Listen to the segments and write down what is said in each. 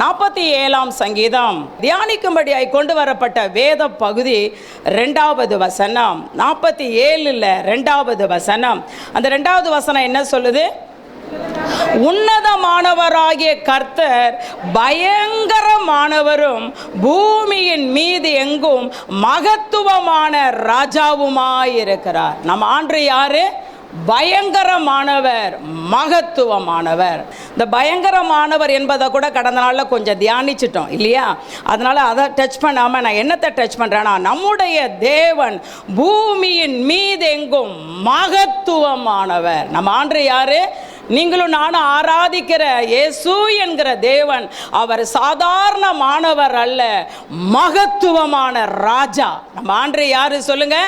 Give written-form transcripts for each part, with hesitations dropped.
47ஆம் சங்கீதம் தியானிக்கும்படியாய் கொண்டு வரப்பட்ட வேத பகுதி 2வது வசனம். 47ல் 2வது வசனம். அந்த 2வது வசனம் என்ன சொல்லுது? உன்னதமானவராகிய கர்த்தர் பயங்கரமானவரும் பூமியின் மீது எங்கும் மகத்துவமான ராஜாவுமாயிருக்கிறார். நம்ம ஆண்டு யாரு? பயங்கரமானவர், மகத்துவமானவர். இந்த பயங்கரமானவர் என்பதை கூட கடந்த நாளில் கொஞ்சம் தியானிச்சிட்டோம் இல்லையா? அதனால் அதை டச் பண்ணாமல் நான் என்னத்தை டச் பண்ணுறேன்னா, நம்முடைய தேவன் பூமியின் மீது எங்கும் மகத்துவமானவர். நம்ம ஆண்டு யாரு? நீங்களும் நானும் ஆராதிக்கிற இயேசு என்கிற தேவன் அவர் சாதாரணமானவர் அல்ல, மகத்துவமான ராஜா. நம்ம ஆண்டு யாரு சொல்லுங்க?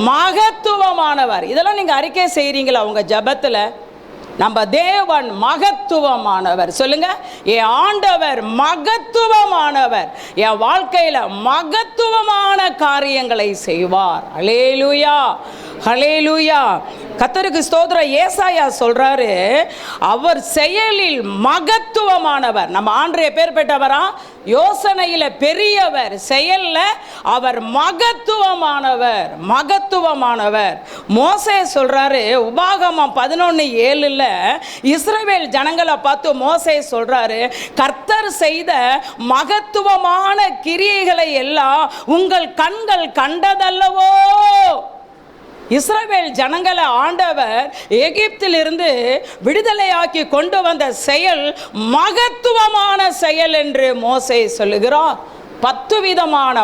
மகத்துவமானவர். இதெல்லாம் நீங்க அறிக்கை செய்றீங்களா உங்க ஜெபத்துல? நம்ம தேவன் மகத்துவமானவர். சொல்லுங்க, என் ஆண்டவர் மகத்துவமானவர், என் வாழ்க்கையில மகத்துவமான காரியங்களை செய்வார். அல்லேலூயா, ஹல்லேலூயா. கர்த்தருக்கு ஸ்தோத்திரம். ஏசாயா சொல்றாரு, அவர் செயலில் மகத்துவமானவர். நம்ம ஆண்டவர் எப்பேர்ப்பட்டவரா? யோசனையில பெரியவர், செயல்ல அவர் மகத்துவமானவர், மகத்துவமானவர். மோசே சொல்றாரு, உபாகமம் 11:7 இஸ்ரவேல் ஜனங்களை பார்த்து மோசே சொல்றாரு, கர்த்தர் செய்த மகத்துவமான கிரியைகளை எல்லாம் உங்கள் கண்கள் கண்டதல்லவோ. இஸ்ரவேல் ஜனங்களை ஆண்டவர் எகிப்திலிருந்து விடுதலையாக்கி கொண்டு வந்த செயல் மகத்துவமான செயல் என்று மோசே சொல்லுகிறார். 10 விதமான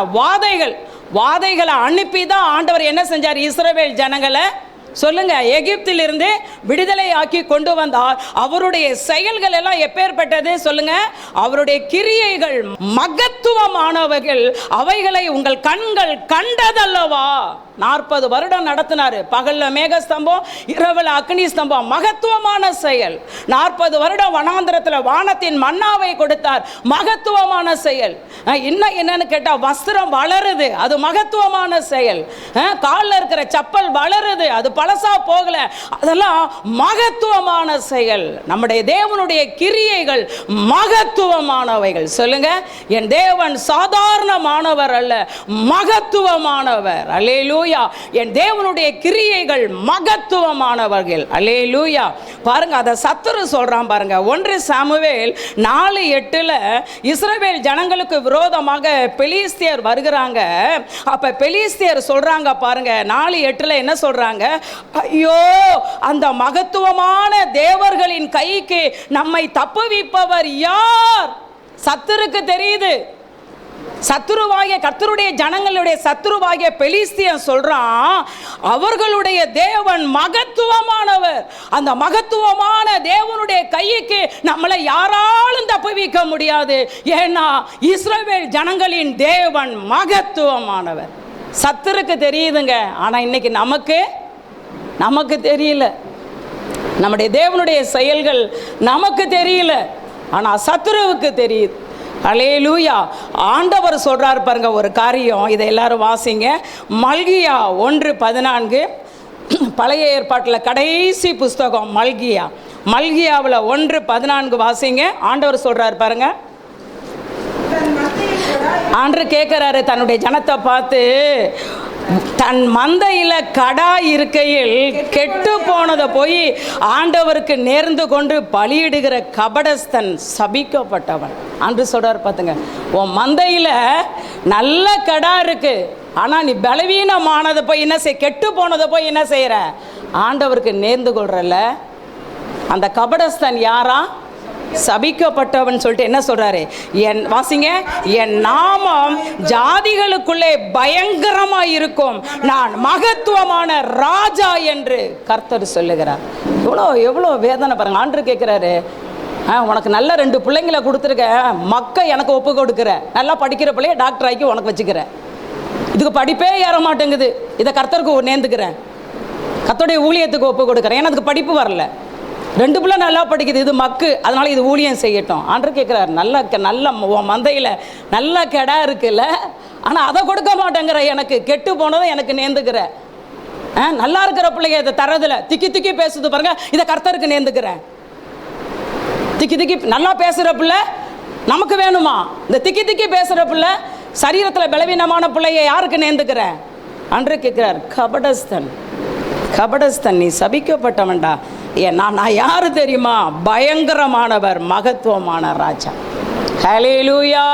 வாதைகளை அனுப்பி தான் ஆண்டவர் என்ன செஞ்சார்? இஸ்ரவேல் ஜனங்களை சொல்லுங்க எகிப்திலிருந்து விடுதலை ஆக்கி கொண்டு வந்தார். அவருடைய செயல்கள் எல்லாம் எப்பேற்பட்டது சொல்லுங்க? அவருடைய கிரியைகள் மகத்துவமானவர்கள், அவைகளை உங்கள் கண்கள் கண்டதல்லவா. 40 வருடம் நடத்தினாரு. பகல்ல மேகஸ்தம்பம், இரவுல அக்னி ஸ்தம்பம், மகத்துவமான செயல். 40 வருடம் வனாந்திரத்தில் வானத்தின் மன்னாவை கொடுத்தார், மகத்துவமான செயல். இன்னும் என்னன்னு கேட்டா, வஸ்திரம் வளருது, அது மகத்துவமான செயல். காலில் இருக்கிற சப்பல் வளருது, அது பழசா போகல, அதெல்லாம் மகத்துவமான செயல். நம்முடைய தேவனுடைய கிரியைகள் மகத்துவமானவைகள். சொல்லுங்க, என் தேவன் சாதாரணமானவர் அல்ல, மகத்துவமானவர். அல்லேலூயா. என் தேவனுடைய கிரியைகள் மகத்துவமானவர்கள். அல்லேலூயா. பாருங்க, அதை சத்துரு சொல்றான் பாருங்க. 1 சாமுவேல் 4:8 இஸ்ரவேல் ஜனங்களுக்கு விரோதமாக பெலிஸ்தியர் வருகிறாங்க. அப்ப பெலிஸ்தியர் சொல்றாங்க பாருங்க, 4:8 என்ன சொல்றாங்க? ஐயோ, அந்த மகத்துவமான தேவர்களின் கைக்கு நம்மை தப்புவிப்பவர் யார்? சத்துருக்கு தெரியுது. சத்துருவாகிய கர்த்தருடைய ஜனங்களுடைய சத்துருவாகிய பெலிஸ்தியன் சொல்றான், அவர்களுடைய தேவன் மகத்துவமானவர். அந்த மகத்துவமான தேவனுடைய கைக்கு நம்மளை யாராலும் தப்புவிக்க முடியாது. ஏன்னா இஸ்ரவேல் ஜனங்களின் தேவன் மகத்துவமானவர். சத்துருக்கு தெரியுதுங்க, ஆனா இன்னைக்கு நமக்கு தெரியல. நம்முடைய தேவனுடைய செயல்கள் நமக்கு தெரியல, ஆனா சத்துருவுக்கு தெரியுது. அல்லேலூயா. ஆண்டவர் சொல்றார் பாருங்க ஒரு காரியம், இதை எல்லாரும் வாசிங்க. மல்கியா 1:14 பழைய ஏற்பாட்டில் கடைசி புஸ்தகம் மல்கியாவில் 1:14 வாசிங்க. ஆண்டவர் சொல்றார் பாருங்க. ஆண்டவர் கேட்கிறாரு தன்னுடைய ஜனத்தை பார்த்து, தன் மந்தையில கடா இருக்கையில் கெட்டு போனதை போய் ஆண்டவருக்கு நேர்ந்து கொண்டு பலியிடுகிற கபடஸ்தன் சபிக்கப்பட்டவன் என்று சொல்றார். பார்த்துங்க, உன் மந்தையில நல்ல கடா இருக்கு, ஆனா நீ பலவீனமானதை போய் என்ன செய், கெட்டு போனதை போய் என்ன செய்யற, ஆண்டவருக்கு நேர்ந்து கொள்றல. அந்த கபடஸ்தன் யாரா? சபிக்கப்பட்டவன் சொல்லிட்டு என்ன சொல்றாரு? என் வாசிங்க, என் நாமம் ஜாதிகளுக்குள்ளே பயங்கரமா இருக்கும், நான் மகத்துவமான ராஜா என்று கர்த்தர் சொல்லுகிறார். எவ்வளோ வேதனை பாருங்க. ஆண்டவர் கேட்கிறாரு, உனக்கு நல்ல 2 பிள்ளைங்களை கொடுத்துருக்க, எனக்கு ஒப்பு கொடுக்குற, நல்லா படிக்கிற பிள்ளைய டாக்டர் ஆக்கி உனக்கு வச்சுக்கிற, இதுக்கு படிப்பே ஏற மாட்டேங்குது, இதை கர்த்தருக்கு நேர்ந்துக்கிறேன், கர்த்தருடைய ஊழியத்துக்கு ஒப்பு கொடுக்குறேன், ஏன்னா அதுக்கு படிப்பு வரல. 2 பிள்ளை நல்லா படிக்குது, இது மக்கு, அதனால இது ஊழியம் செய்யட்டும். ஆண்டவர் கேட்குறாரு, நல்ல மந்தையில் நல்ல கெடா இருக்குல்ல, ஆனால் அதை கொடுக்க மாட்டேங்கிற, எனக்கு கெட்டு போனதை எனக்கு நேர்ந்துக்கிற. நல்லா இருக்கிற பிள்ளைங்க இதை தரதில்ல, திக்கி பேசுது பாருங்க, இதை கர்த்தருக்கு நேர்ந்துக்கிறேன். திக்கி நல்லா பேசுகிற பிள்ளை நமக்கு வேணுமா? இந்த திக்கி திக்கி பேசுகிற பிள்ளை, சரீரத்தில் பலவீனமான பிள்ளைய யாருக்கு நேர்ந்துக்கிற அன்று கேட்குறார். கபடஸ்தன், கபடஸ்தன், நீ சபிக்கப்பட்டவன்டா. நான் யாரு தெரியுமா? பயங்கரமானவர், மகத்துவமான ராஜா. ஹல்லேலூயா.